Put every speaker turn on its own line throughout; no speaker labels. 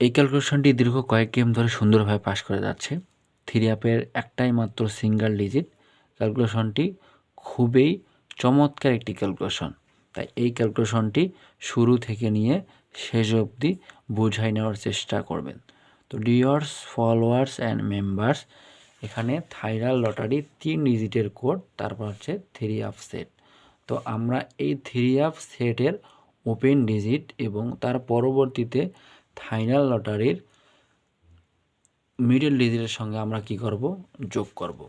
এই ক্যালকুলেশনটি দীর্ঘ কয়েক গেম ধরে সুন্দরভাবে পাস করে যাচ্ছে। থ্রি আপের একটাই মাত্র সিঙ্গেল ডিজিট। ক্যালকুলেশনটি খুবই চমৎকার একটি ক্যালকুলেশন। তাই এই ক্যালকুলেশনটি শুরু থেকে নিয়ে শেষ অবধি বুঝাই নেওয়ার চেষ্টা করবেন। তো ডিয়ার্স ফলোয়ার্স অ্যান্ড মেম্বার্স, এখানে থাইরাল লটারি 3 ডিজিটের কোড, তারপর হচ্ছে থ্রি আপ সেট। তো আমরা এই থ্রি আপ সেটের ওপেন ডিজিট এবং তার পরবর্তীতে ফাইনাল লটারির মিডল ডিজিটের সঙ্গে আমরা কি করব, যোগ করব।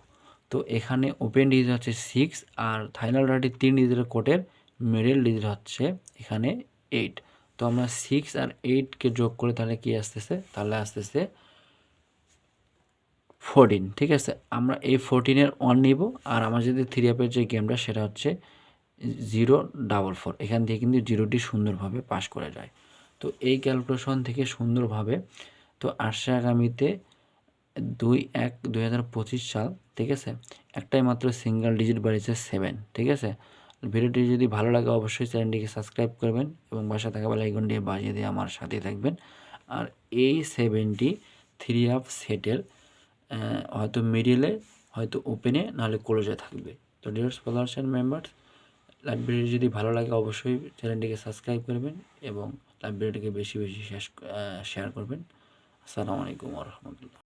তো এখানে ওপেন ডিজিট হচ্ছে 6 আর ফাইনাল লটারির 3 ডিজিটের কোডের মিডল ডিজিট হচ্ছে এখানে 8। তো আমরা 6 আর 8কে যোগ করে তাহলে কি আসতেছে, তাহলে আসতেছে 14। ঠিক আছে, আমরা এই 14-এর 1 নিব। আর আমার যদি থ্রি আপের যে গেমটা সেটা হচ্ছে 044, এখান থেকে কিন্তু জিরোটি সুন্দরভাবে পাস করে যায়। তো এই ক্যালকুলেশন থেকে সুন্দরভাবে তো আসছে আগামীতে 2/1/2025 সাল। ঠিক আছে, একটাই মাত্র সিঙ্গেল ডিজিট বাড়িয়েছে 7। ঠিক আছে, ভিডিওটি যদি ভালো লাগে অবশ্যই চ্যানেলটিকে সাবস্ক্রাইব করবেন এবং বাসা থাকা বেল আইকনটি বাজিয়ে দিয়ে আমার সাথে থাকবেন। আর এই 7টি থ্রি আপ সেটের হয়তো মিডিলে, হয়তো ওপেনে, নাহলে ক্লোজে থাকবে। তো dear followers and members, live video যদি ভালো লাগে অবশ্যই চ্যানেলটিকে সাবস্ক্রাইব করবেন এবং লাইভ ভিডিওটিকে বেশি বেশি শেয়ার করবেন। আসসালামু আলাইকুম ওয়া রাহমাতুল্লাহ।